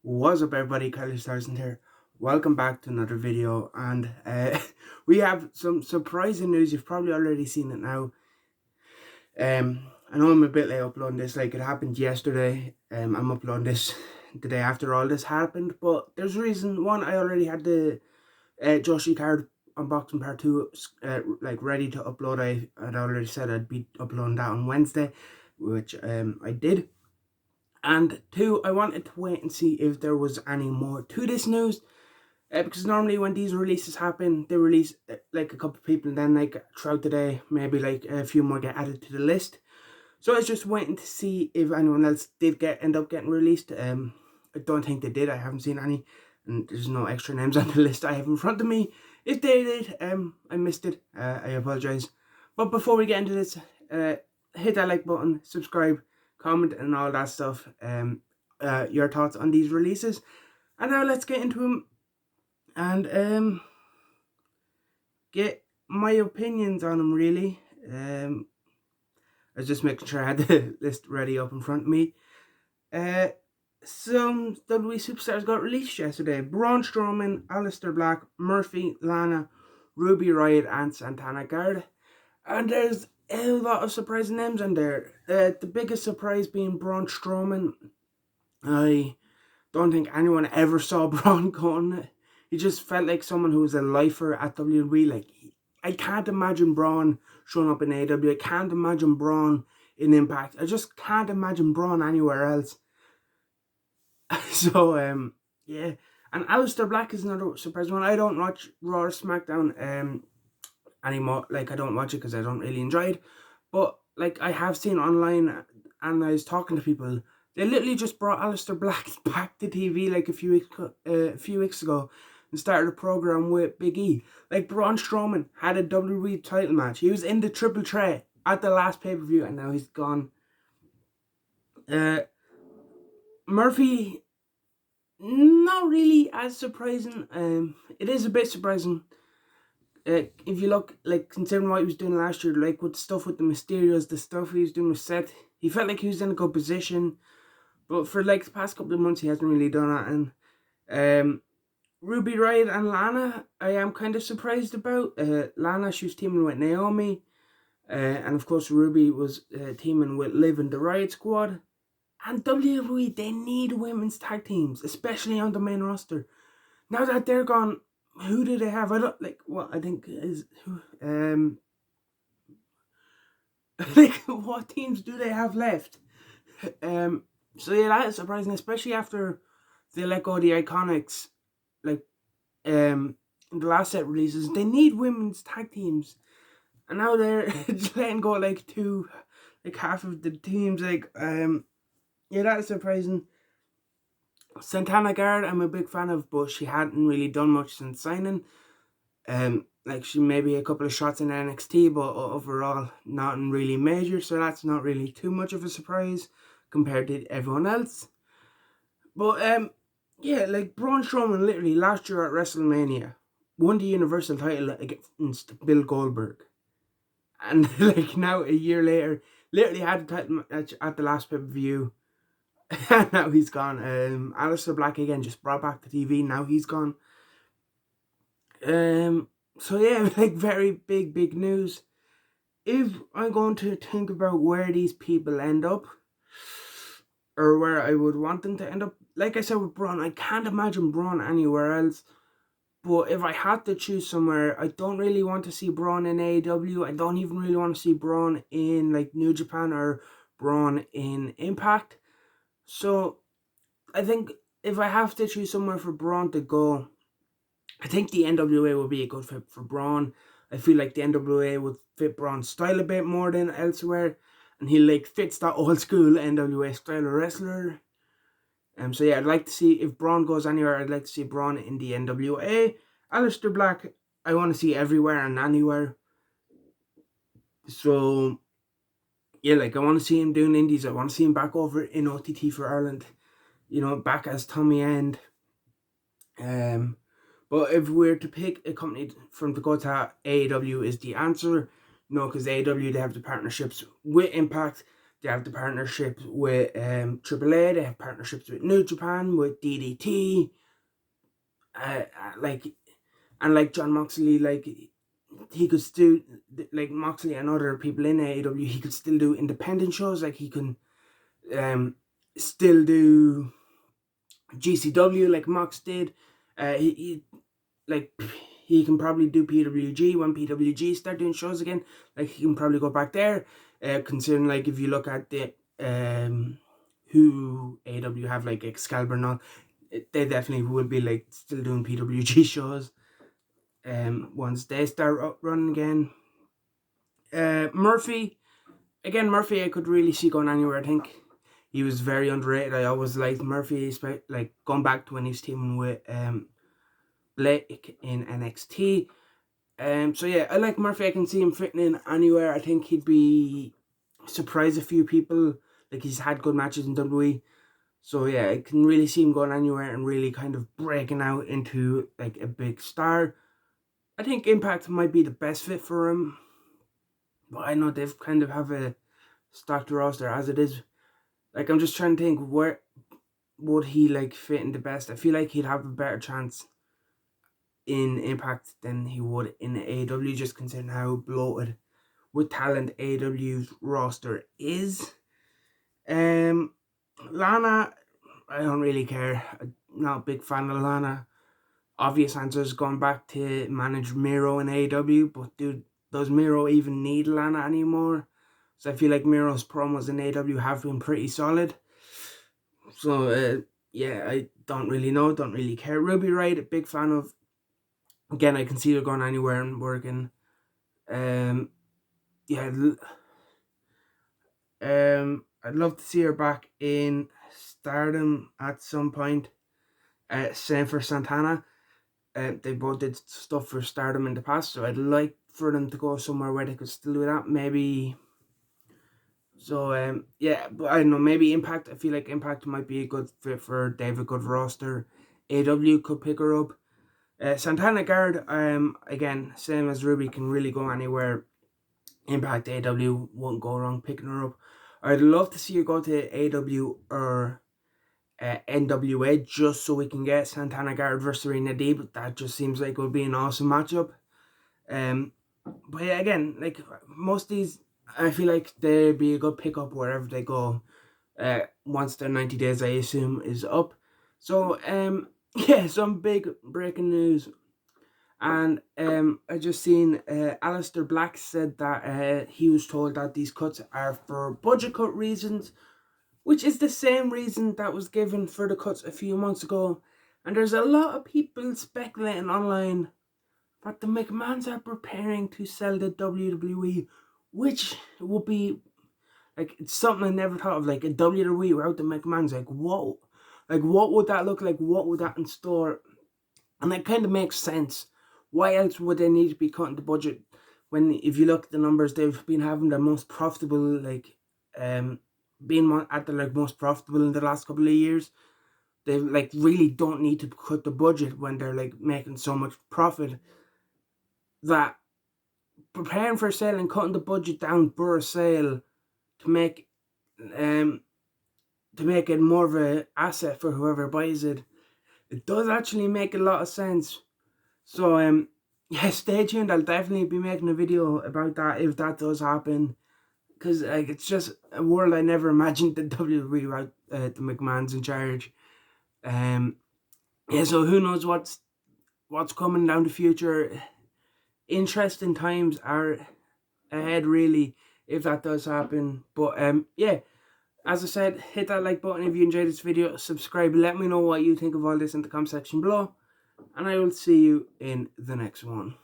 What's up everybody, Alistair Black here. Welcome back to another video, and we have some surprising news. You've probably already seen it now. I know I'm a bit late uploading this, like it happened yesterday. I'm uploading this the day after all this happened, but there's a reason. One, I already had the Joshi card unboxing part 2 like ready to upload. I had already said I'd be uploading that on Wednesday, which I did. And two, I wanted to wait and see if there was any more to this news, because normally when these releases happen, they release like a couple of people, and then like throughout the day, maybe like a few more get added to the list. So I was just waiting to see if anyone else did end up getting released. I don't think they did. I haven't seen any, and there's no extra names on the list I have in front of me. If they did, I missed it. I apologize. But before we get into this, hit that like button, subscribe, comment, and all that stuff. Your thoughts on these releases, and now let's get into them and get my opinions on them. Really, I was just making sure I had the list ready up in front of me. Some WWE superstars got released yesterday: Braun Strowman, Alistair Black, Murphy, Lana, Ruby Riott, and Santana Garda. And there's a lot of surprising names in there. The biggest surprise being Braun Strowman. I don't think anyone ever saw Braun going. He just felt like someone who was a lifer at WWE. Like, I can't imagine Braun showing up in AEW. I can't imagine Braun in Impact. I just can't imagine Braun anywhere else. So, yeah. And Alistair Black is another surprise one. I don't watch Raw or SmackDown anymore. Like, I don't watch it because I don't really enjoy it. But, like, I have seen online, and I was talking to people. They literally just brought Alistair Black back to TV like a few weeks ago and started a program with Big E. Like, Braun Strowman had a WWE title match. He was in the triple threat at the last pay-per-view, and now he's gone. Murphy, not really as surprising. It is a bit surprising. If you look, like, considering what he was doing last year, like with the stuff with the Mysterios, the stuff he was doing with Seth, he felt like he was in a good position. But for like the past couple of months, he hasn't really done that. And Ruby Riott and Lana, I am kind of surprised about. Lana, she was teaming with Naomi. And of course, Ruby was teaming with Liv and the Riot Squad. And WWE, they need women's tag teams, especially on the main roster. Now that they're gone, who do they have? I don't like what I think is who. Like, what teams do they have left? So yeah, that is surprising, especially after they let go of the Iconics. Like, the last set releases, they need women's tag teams, and now they're just letting go like half of the teams. Like, yeah, that is surprising. Santana Garda, I'm a big fan of, but she hadn't really done much since signing. Like, she maybe a couple of shots in NXT, but overall nothing really major, so that's not really too much of a surprise compared to everyone else. But yeah, like Braun Strowman literally last year at WrestleMania won the Universal title against Bill Goldberg, and like now a year later, literally had the title match at the last pay-per-view. And now he's gone. Alistair Black again just brought back to TV. Now he's gone. So yeah, like very big news. If I'm going to think about where these people end up, or where I would want them to end up, like I said with Braun, I can't imagine Braun anywhere else. But if I had to choose somewhere, I don't really want to see Braun in AEW. I don't even really want to see Braun in like New Japan or Braun in Impact. So I think if I have to choose somewhere for Braun to go, I think the NWA would be a good fit for Braun. I feel like the NWA would fit Braun's style a bit more than elsewhere, and he like fits that old school NWA style of wrestler. So yeah, I'd like to see, if Braun goes anywhere, I'd like to see Braun in the NWA. Alistair Black, I want to see everywhere and anywhere. So yeah, like I want to see him doing indies. I want to see him back over in OTT for Ireland. You know, back as Tommy End. But if we're to pick a company from to go to, AEW is the answer. No, because AEW, they have the partnerships with Impact. They have the partnerships with AAA. They have partnerships with New Japan, with DDT. Like, and like John Moxley, like he could still, like Moxley and other people in AEW, he could still do independent shows. Like he can still do GCW like Mox did. He like he can probably do PWG when PWG start doing shows again. Like he can probably go back there. Considering like if you look at the who AEW have like Excalibur and all, they definitely would be like still doing PWG shows. Once they start running again. Murphy I could really see going anywhere. I think he was very underrated. I always liked Murphy, like going back to when he was teaming with Blake in NXT. So yeah, I like Murphy. I can see him fitting in anywhere. I think he'd be surprise a few people. Like he's had good matches in WWE. So yeah, I can really see him going anywhere and really kind of breaking out into like a big star. I think Impact might be the best fit for him. But I know they've kind of have a stocked roster as it is. Like I'm just trying to think where would he like fit in the best. I feel like he'd have a better chance in Impact than he would in AEW, just considering how bloated with talent AEW's roster is. Lana, I don't really care. I'm not a big fan of Lana. Obvious answer is going back to manage Miro in AEW, but dude, does Miro even need Lana anymore? So I feel like Miro's promos in AEW have been pretty solid. So yeah, I don't really know, don't really care. Ruby Riott, a big fan of. Again, I can see her going anywhere and working. Yeah, I'd love to see her back in Stardom at some point. Same for Santana. They both did stuff for Stardom in the past, so I'd like for them to go somewhere where they could still do that. Maybe. So yeah, but I don't know. Maybe Impact. I feel like Impact might be a good fit for David. Good roster. AW could pick her up. Santana Guard. Again, same as Ruby, can really go anywhere. Impact, AW won't go wrong picking her up. I'd love to see her go to AW or NWA just so we can get Santana Garrett versus Serena Deeb. But that just seems like it would be an awesome matchup. But yeah, again, like most of these, I feel like they'd be a good pickup wherever they go. Once their 90 days, I assume, is up. So yeah, some big breaking news. And I just seen Alistair Black said that he was told that these cuts are for budget cut reasons, which is the same reason that was given for the cuts a few months ago. And there's a lot of people speculating online that the McMahons are preparing to sell the WWE, which would be like, it's something I never thought of. Like a WWE without the McMahons, like whoa, like what would that look like? What would that in store? And that kind of makes sense. Why else would they need to be cutting the budget when, if you look at the numbers, they've been having the most profitable, like, being at the like most profitable in the last couple of years. They like really don't need to cut the budget when they're like making so much profit. That preparing for a sale and cutting the budget down for a sale to make it more of an asset for whoever buys it. It does actually make a lot of sense. So yeah, stay tuned. I'll definitely be making a video about that if that does happen, because like it's just a world I never imagined the WWE without the McMahons in charge. Yeah, so who knows what's coming down the future. Interesting times are ahead, really, if that does happen. But yeah, as I said, hit that like button if you enjoyed this video. Subscribe. Let me know what you think of all this in the comment section below. And I will see you in the next one.